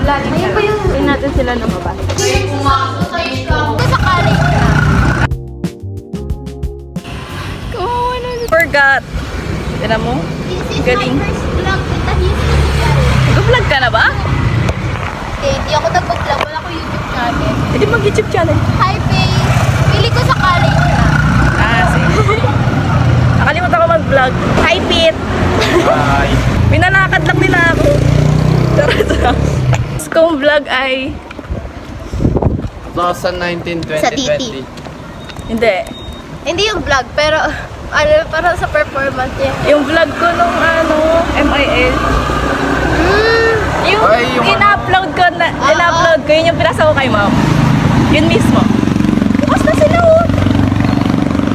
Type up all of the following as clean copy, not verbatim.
Lagi Ayun pa yung... Tingnan natin sila lumabas. Sa college na. Kawawa na. Forgot. Tignan mo. This is Galing. my first vlog with the history. Nag-vlog ka na ba? Hindi ako nag-vlog. Wala ko YouTube channel. Hindi mag-YouTube channel. Hi, Faye. Pili ko sa college na. Sige. Nakalimutan ko mag-vlog. Hi, Pete! Hi! Minalakad lang nila ako. Charot. Kung vlog ay... 2019, Sa TT. 2020. Hindi. Hindi yung vlog, pero ano, para sa performance niya. Yung vlog ko nung MIL. Yung Ay, yung in-upload ko, yun yung pinasa ko kay ma'am. Yun mismo. Bukas na sila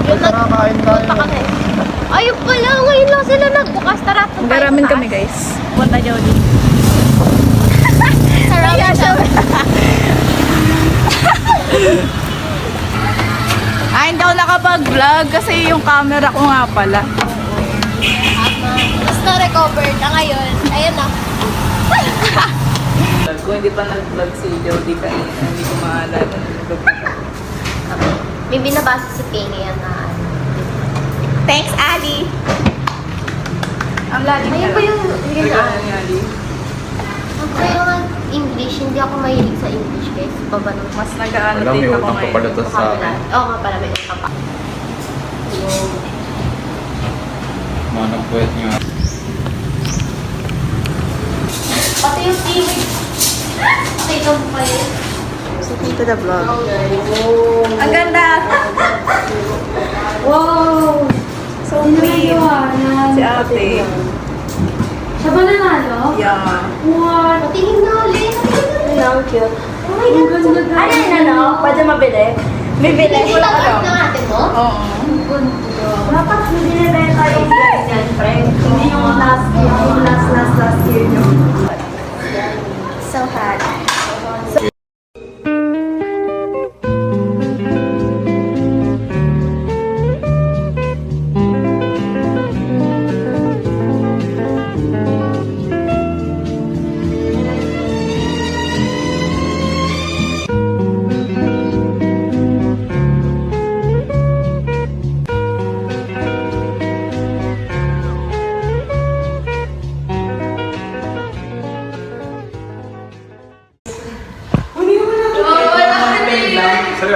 Yung Nakakain tayo. nagpunta kami. Ayun pala, ngayon lang sila nagbukas. Tara, punta tayo Garamin sa kami taas. guys. Punta Jody. Sarap siya. Hindi ako nakapag-vlog kasi yung camera ko nga pala. Mas na-recover na ngayon. Ayun na. Kung hindi pa nag-vlog si Jody kanina, hindi ko maalala. May binabasa si Penny yan na ano. Thanks, Ali! Ang lalim Ayun pa yung ginaan. Ali. Pero yung English, hindi ako mahilig sa English guys. Pabanong Mas nag-ano Alam, din may ako utang pa ngayon. pala to sa akin. Oo nga pala, may utang pa. Manong puwet nga. Pati yung TV. Pakita mo pa yun. To the vlog. Ang ganda! Wow! So clean. Si ate. Siya ba nanalo? Yeah. Wow! Patingin na ulit. Ang cute. Oh my God! Ano yun, ano? Pwede mabili? Bibili. Wala ka lang ng ate mo? Oo. Dapat hindi nilenta yung yan, friend. Hindi yung last year nyo. So hot.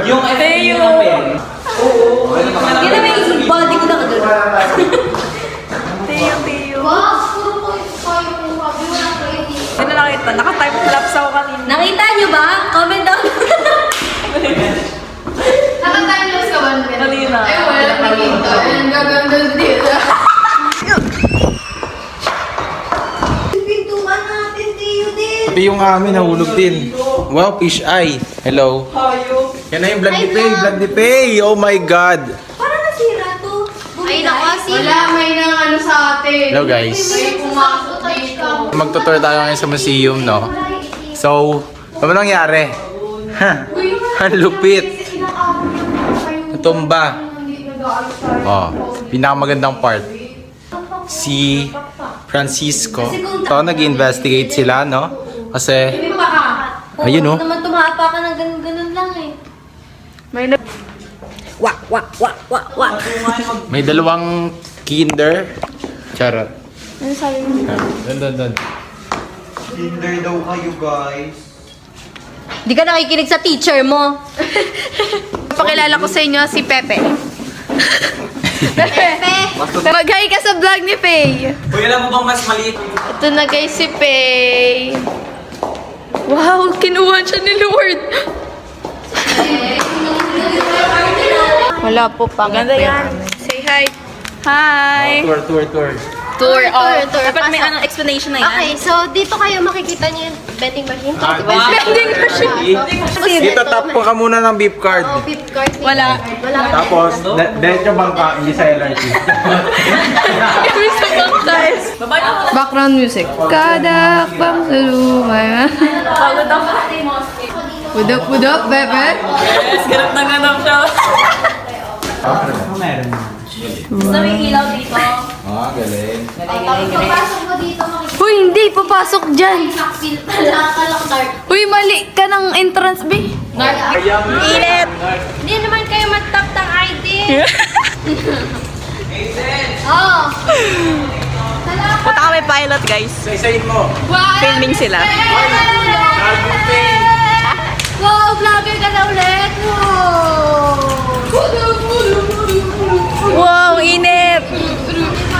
Yung Teo! Kaya may body ko na ka doon. Teo. Wow! Puro ko yung kayo kung sabi mo lang kayo. Hindi na nakita. Naka-time-lapse ako kanina. Nakita niyo ba? Comment down. Naka-timelapse ka ba? Kanina. Ay, wala nakikita. Ang gaganda dito. Pintuan natin, Tio din. Pati yung amin, nahulog din. Wow, fish eye. Hello. Hayo. Yan na yung vlog ni Hi, Pay, vlog. vlog ni Pay. Oh my God. Parang nasira to. Ay, naku, Wala, may nang ano sa atin. Hello guys. May pumasok dito. Magtutour tayo ngayon sa museum, no? So, ano nangyari? Ha? Ang lupit. Natumba. Oh, pinakamagandang part. Si Francisco. So, nag-investigate sila, no? Kasi, ayun, no? naman tumapa ka ng ganun-ganun lang eh. May nag... Wak. May dalawang kinder. Charot. Ano sabi mo? Doon. Tinder daw kayo, guys. Di ka nakikinig sa teacher mo. Pakilala ko sa inyo si Pepe. Pepe! Mag-hi ka sa vlog ni Faye. Uy, alam mo bang mas maliit? Ito na guys si Faye. Wow, kinuha siya ni Lord. Wala po pang Maganda yan. Say hi. Hi. Tour. Tour. Oh. Dapat may anong explanation na yan. Okay, so dito kayo makikita niyo yung vending machine. Vending machine. Dito tap ko ka muna ng beep card. Oh, beep card. Wala. Wala. Tapos, diretso bangka, hindi sa LRT. Kami sa bangkay. Background music. Kadak bang sa lumay. Pagod ako. Budok, Pepe. Yes, ganap na ganap siya. Sa may ilaw dito. Ah, galing. Tapos pagpasok mo dito makikita. Uy, hindi. papasok dyan. Saksil pala, akala ko dark. Uy, mali ka ng entrance, B. Init! Hindi naman kayo mag-tap ng ID. Oo. Punta kami pilot, guys. Isa-isayin mo. Filming sila. Wow, vlogger ka na ulit. Wow, init!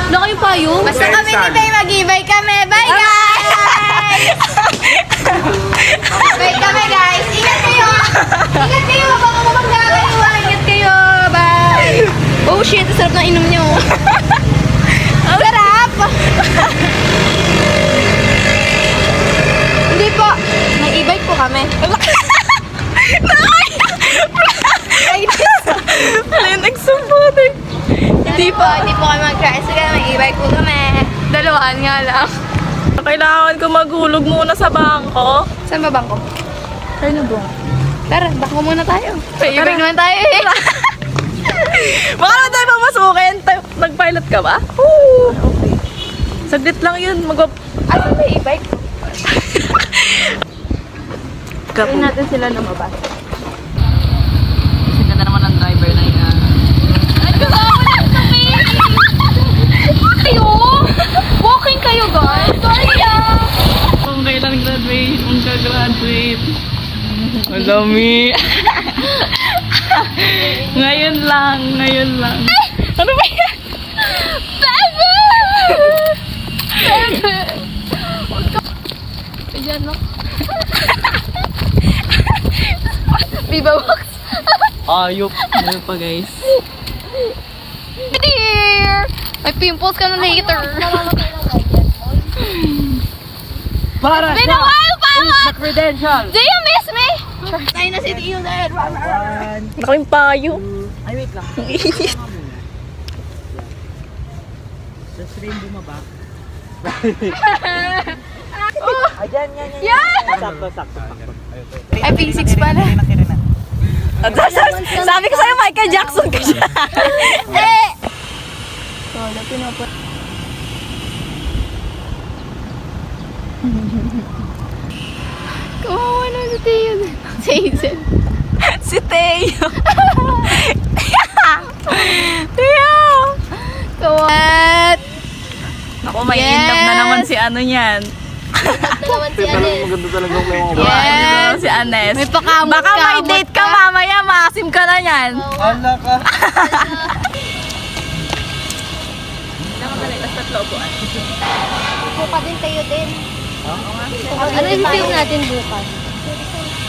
Wala kayo payo? Basta kami ni Bay, mag-ibay kami. Bye, guys! Bye kami, guys. Ingat kayo. Ingat kayo. Baka mamagla kayo. Ingat kayo. Bye. Oh, shit. Sarap ng inom nyo. Ang sarap. Hindi po. May e-bike po kami. Alin, nagsumbotin. Hindi po kami mag-tricycle. May e-bike po kami. Dalawahan nga lang. Kailangan ko maghulog muna sa bangko. Saan ba bangko? Ano ba? Tara, bangko muna tayo. May e-bike naman tayo eh. Baka naman tayo pamasukin. Nag-pilot ka ba? Oo. Okay. Saglit lang yun. Asan may e-bike? Kapo. natin sila lumabas. Kasi ganda naman ang driver na yan. Kayo? Walking kayo, guys? Sorry Kung kailan graduate, kung ka-graduate. Ang dami. Ngayon lang. Ano ba yan? Bebe! Bebe! Ayan na. Viva Box! Ayop. Ano pa, guys? Dear! May pimples ka na later. Para Been a while, Pangit! credential. Do you miss me? Tayo na si Tio Dad. Ako yung payo. Ay, wait lang. Ay, P6 pala. Sabi ko sa'yo, Michael Jackson ka siya. Eh! Kawawa na si Tio Dad. Si Hazel. Si Teo. Teo. Kawawa. Ako, may Yes. in love na naman si ano niyan. Naman si Anes. Yes! Si Anes. May pakamot Baka may date ka mamaya, maasim ka na yan. Ala ka. Buka din kayo din. Ano yung film natin bukas?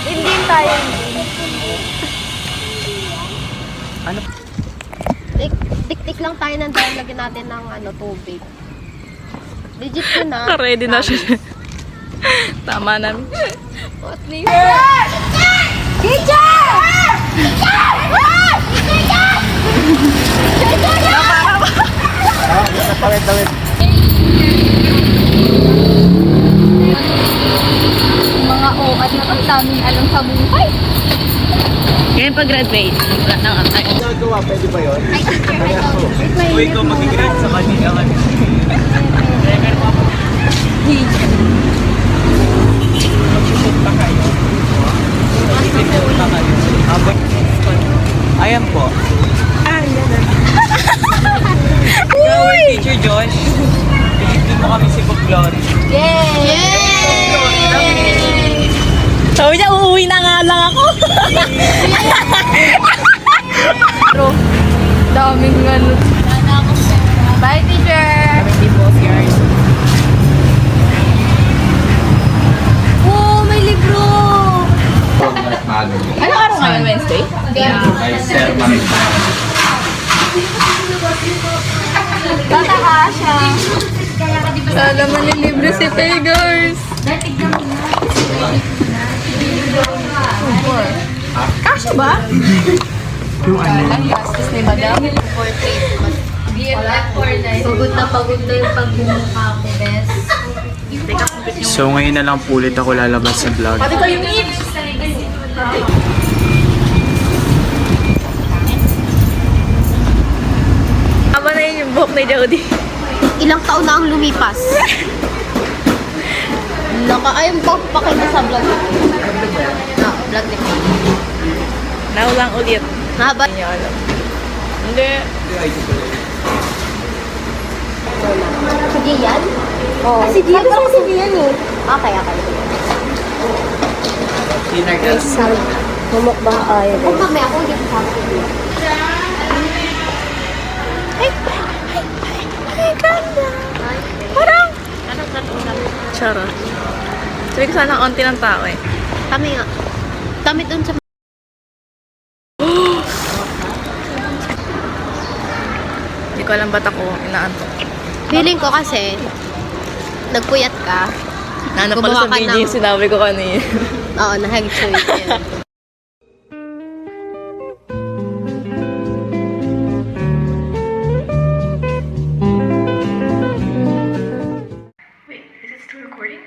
Hindi tayo. Ano? Tik-tik lang tayo ng dahil lagyan natin ng tubig. Legit yun Ready na siya. Tama na. What name? Teacher! Mga OAT na to, daming alam sa buhay. Ngayon pag-graduate, wala nang atay. Nagawa, pwede ba yun? Ay, teacher, I know. Uy, ikaw mag-grade sa kanila. Ayan po. Uy! Teacher Josh. Pilitin mo kami si Buklon. Sabi niya, uuwi na nga lang ako. Pero, daming ano. Bye, teacher! Oh, may libro! Ano araw ngayon, Wednesday? Kay Sir Marita. Tataka siya. Sana manilibre si Pegars. Kasya ba? Ang gastos ni Madam. Pagod na yung pagmumukha ko, bes. So ngayon na lang po ulit ako lalabas sa vlog. Pati ko yung eat. Tama na yun yung buhok ni Jody. Ilang taon na ang lumipas. Ayun po, pakita sa vlog. No, vlog ni Paul. Now lang ulit. Mahaba. Hindi niyo alam. Hindi. Si Gian? Oo. Si Gian? Parang si Gian eh. Okay. Dinner ka. Mumukbang ayaw. Kung kami ako, hindi ko sabi si Gian. Parang. Charot. Sabi ko sana konti ng tao eh. Kami nga. Kami dun sa... Hindi ko alam ba't ako inaantok. Feeling ko kasi, nagpuyat ka. Naano pala Gumawa sa ka video ng- yung sinabi ko kanina. Oo, nahag-show yun. Wait, is it still recording?